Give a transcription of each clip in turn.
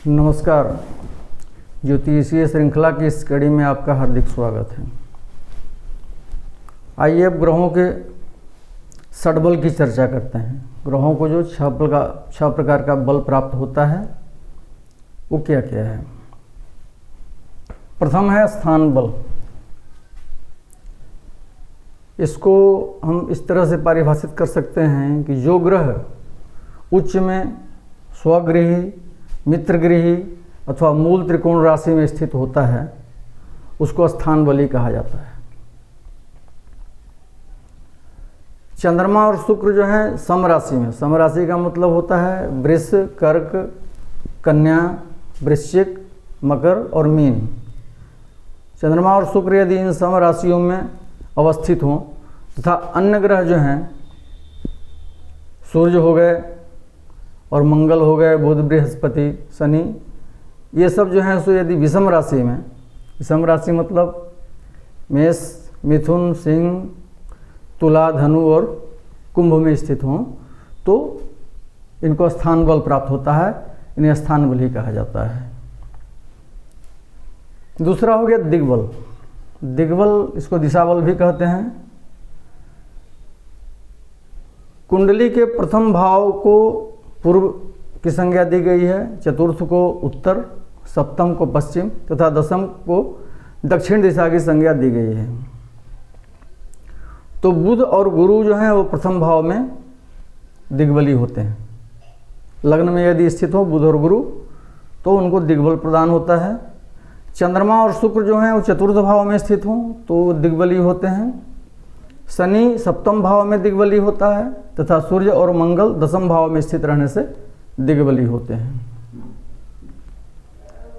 नमस्कार। ज्योतिषीय श्रृंखला की इस कड़ी में आपका हार्दिक स्वागत है। आइए अब ग्रहों के षटबल की चर्चा करते हैं। ग्रहों को जो छह प्रकार का बल प्राप्त होता है वो क्या क्या है। प्रथम है स्थान बल। इसको हम इस तरह से परिभाषित कर सकते हैं कि जो ग्रह उच्च में स्वगृही, मित्रगृही अथवा मूल त्रिकोण राशि में स्थित होता है उसको स्थान बली कहा जाता है। चंद्रमा और शुक्र जो है सम राशि में, सम राशि का मतलब होता है वृष, कर्क, कन्या, वृश्चिक, मकर और मीन। चंद्रमा और शुक्र यदि इन सम राशियों में अवस्थित हों तथा अन्य ग्रह जो हैं सूर्य हो गए और मंगल हो गए, बुध, बृहस्पति, शनि, ये सब जो हैं सो यदि विषम राशि में, विषम राशि मतलब मेष, मिथुन, सिंह, तुला, धनु और कुंभ में स्थित हों तो इनको स्थान बल प्राप्त होता है। इन्हें स्थान बल ही कहा जाता है। दूसरा हो गया दिग्बल। दिग्बल इसको दिशा बल भी कहते हैं। कुंडली के प्रथम भाव को पूर्व की संज्ञा दी गई है, चतुर्थ को उत्तर, सप्तम को पश्चिम तथा दशम को दक्षिण दिशा की संज्ञा दी गई है। तो बुध और गुरु जो हैं वो प्रथम भाव में दिग्बली होते हैं। लग्न में यदि स्थित हो बुध और गुरु तो उनको दिग्बल प्रदान होता है। चंद्रमा और शुक्र जो हैं वो चतुर्थ भाव में स्थित हों तो दिग्बली होते हैं। शनि सप्तम भाव में दिग्बली होता है तथा सूर्य और मंगल दशम भाव में स्थित रहने से दिग्बली होते हैं।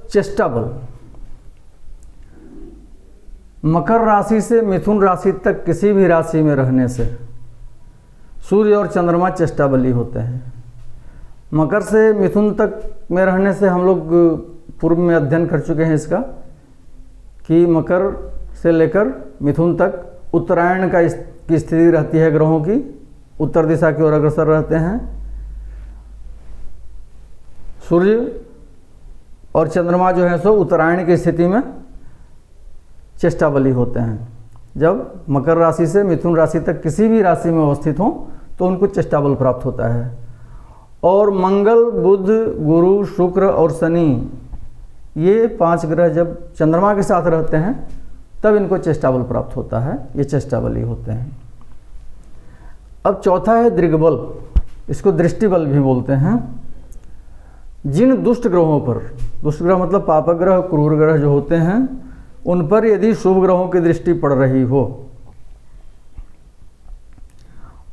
चेष्टा बल। मकर राशि से मिथुन राशि तक किसी भी राशि में रहने से सूर्य और चंद्रमा चेष्टा बली होते हैं। मकर से मिथुन तक में रहने से हम लोग पूर्व में अध्ययन कर चुके हैं इसका कि मकर से लेकर मिथुन तक उत्तरायण की स्थिति रहती है ग्रहों की, उत्तर दिशा की ओर अग्रसर रहते हैं। सूर्य और चंद्रमा जो है सो उत्तरायण की स्थिति में चेष्टा बली होते हैं। जब मकर राशि से मिथुन राशि तक किसी भी राशि में अवस्थित हों तो उनको चेष्टा बल प्राप्त होता है। और मंगल, बुध, गुरु, शुक्र और शनि ये पांच ग्रह जब चंद्रमा के साथ रहते हैं तब इनको चेष्टा बल प्राप्त होता है। ये चेष्टा बली होते हैं। अब चौथा है दृग्बल। इसको दृष्टि बल भी बोलते हैं। जिन दुष्ट ग्रहों पर, दुष्ट ग्रह मतलब पापक ग्रह, क्रूर ग्रह जो होते हैं उन पर यदि शुभ ग्रहों की दृष्टि पड़ रही हो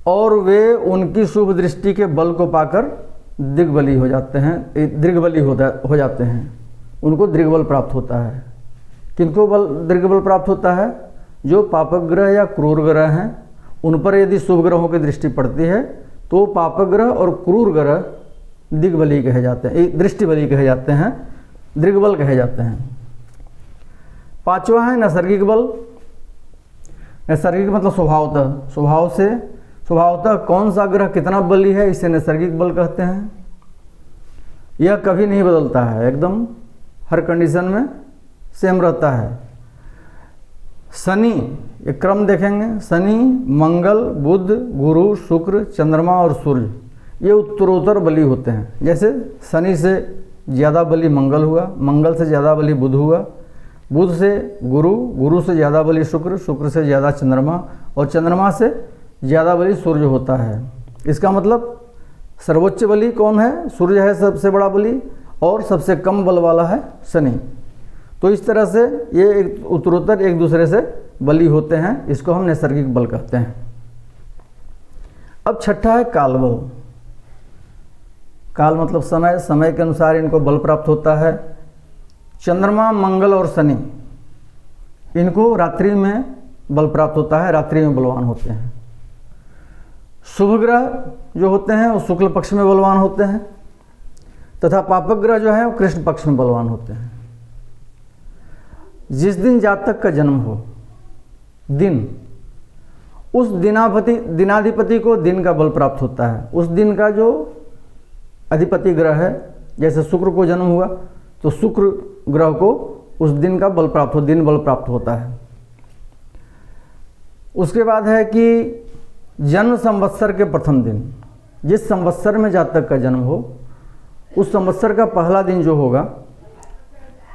और वे उनकी शुभ दृष्टि के बल को पाकर दिग्बली हो जाते हैं, दृग्बली हो जाते हैं, उनको दृग्बल प्राप्त होता है। किनको दृग्बल प्राप्त होता है? जो पापक ग्रह या क्रूर ग्रह हैं उन पर यदि शुभ ग्रहों की दृष्टि पड़ती है तो पापक ग्रह और क्रूर ग्रह दिग्बली कहे जाते हैं, दृष्टिबली कहे जाते हैं, दृग्बल कहे जाते हैं। पांचवा है नैसर्गिक बल। नैसर्गिक मतलब स्वभावतः कौन सा ग्रह कितना बली है इसे नैसर्गिक बल कहते हैं। यह कभी नहीं बदलता है, एकदम हर कंडीशन में सेम रहता है। शनि, एक क्रम देखेंगे, शनि, मंगल, बुध, गुरु, शुक्र, चंद्रमा और सूर्य ये उत्तरोत्तर बली होते हैं। जैसे शनि से ज़्यादा बली मंगल हुआ, मंगल से ज़्यादा बली बुध हुआ, बुध से गुरु, गुरु से ज़्यादा बली शुक्र, शुक्र से ज़्यादा चंद्रमा और चंद्रमा से ज़्यादा बली सूर्य होता है। इसका मतलब सर्वोच्च बली कौन है? सूर्य है सबसे बड़ा बली और सबसे कम बल वाला है शनि। तो इस तरह से ये उत्तरोत्तर एक दूसरे से बली होते हैं। इसको हम नैसर्गिक बल कहते हैं। अब छठा है काल बल। काल मतलब समय, समय के अनुसार इनको बल प्राप्त होता है। चंद्रमा, मंगल और शनि इनको रात्रि में बल प्राप्त होता है, रात्रि में बलवान होते हैं। शुभ ग्रह जो होते हैं वो शुक्ल पक्ष में बलवान होते हैं तथा पापक ग्रह जो है वो कृष्ण पक्ष में बलवान होते हैं। जिस दिन जातक का जन्म हो दिन, उस दिनाधिपति को दिन का बल प्राप्त होता है। उस दिन का जो अधिपति ग्रह है जैसे शुक्र को जन्म हुआ तो शुक्र ग्रह को उस दिन का बल प्राप्त दिन बल प्राप्त होता है। उसके बाद है कि जन्म संवत्सर के प्रथम दिन, जिस संवत्सर में जातक का जन्म हो उस संवत्सर का पहला दिन जो होगा,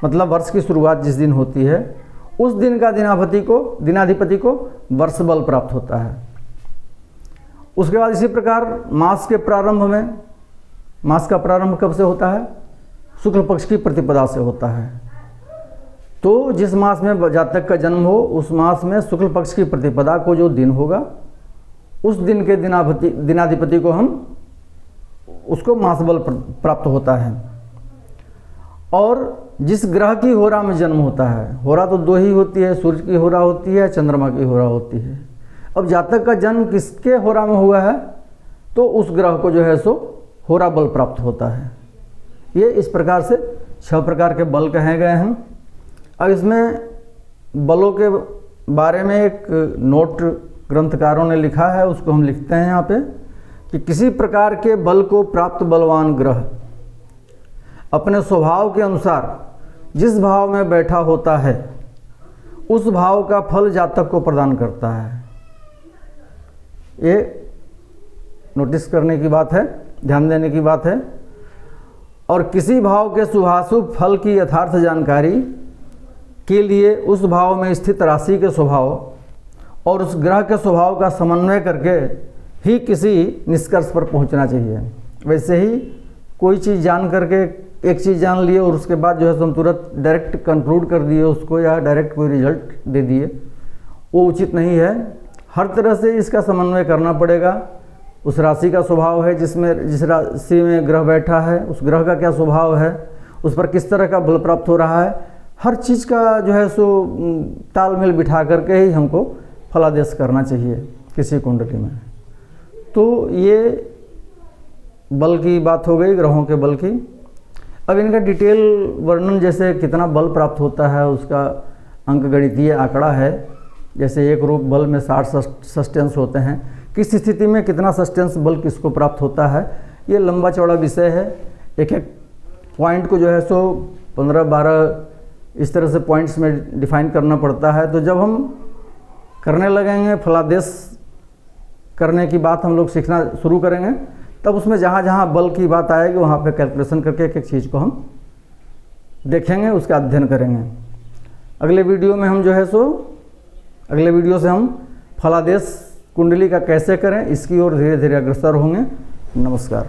मतलब वर्ष की शुरुआत जिस दिन होती है उस दिन का दिनाधिपति को वर्ष बल प्राप्त होता है। उसके बाद इसी प्रकार मास के प्रारंभ में, मास का प्रारंभ कब से होता है? शुक्ल पक्ष की प्रतिपदा से होता है। तो जिस मास में जातक का जन्म हो उस मास में शुक्ल पक्ष की प्रतिपदा को जो दिन होगा उस दिन के दिनाधिपति को उसको मास बल प्राप्त होता है। और जिस ग्रह की होरा में जन्म होता है, होरा तो दो ही होती है, सूर्य की होरा होती है, चंद्रमा की होरा होती है। अब जातक का जन्म किसके होरा में हुआ है तो उस ग्रह को जो है सो होरा बल प्राप्त होता है। ये इस प्रकार से 6 प्रकार के बल कहे गए हैं। अब इसमें बलों के बारे में एक नोट ग्रंथकारों ने लिखा है, उसको हम लिखते हैं यहाँ पे कि किसी प्रकार के बल को प्राप्त बलवान ग्रह अपने स्वभाव के अनुसार जिस भाव में बैठा होता है उस भाव का फल जातक को प्रदान करता है। ये नोटिस करने की बात है, ध्यान देने की बात है। और किसी भाव के शुभाशुभ फल की यथार्थ जानकारी के लिए उस भाव में स्थित राशि के स्वभाव और उस ग्रह के स्वभाव का समन्वय करके ही किसी निष्कर्ष पर पहुंचना चाहिए। वैसे ही कोई चीज़ जान करके एक चीज़ जान लिए और उसके बाद जो है हम तुरंत डायरेक्ट कंक्लूड कर दिए उसको या डायरेक्ट कोई रिजल्ट दे दिए, वो उचित नहीं है। हर तरह से इसका समन्वय करना पड़ेगा। उस राशि का स्वभाव है जिस राशि में ग्रह बैठा है, उस ग्रह का क्या स्वभाव है, उस पर किस तरह का बल प्राप्त हो रहा है, हर चीज़ का जो है सो तालमेल बिठा करके ही हमको फलादेश करना चाहिए किसी कुंडली में। तो ये बल की बात हो गई, ग्रहों के बल की। अब इनका डिटेल वर्णन, जैसे कितना बल प्राप्त होता है उसका अंकगणितीय आंकड़ा है। जैसे एक रूप बल में 60 सस्टेंस होते हैं, किस स्थिति में कितना सस्टेंस बल किसको प्राप्त होता है, ये लंबा चौड़ा विषय है। एक एक पॉइंट को जो है सो 15-12 इस तरह से पॉइंट्स में डिफाइन करना पड़ता है। तो जब हम करने लगेंगे फलादेश करने की बात हम लोग सीखना शुरू करेंगे, तब उसमें जहाँ जहाँ बल की बात आएगी वहाँ पे कैलकुलेशन करके एक एक चीज़ को हम देखेंगे, उसका अध्ययन करेंगे। अगले वीडियो में हम जो है सो अगले वीडियो से हम फलादेश कुंडली का कैसे करें इसकी ओर धीरे धीरे अग्रसर होंगे। नमस्कार।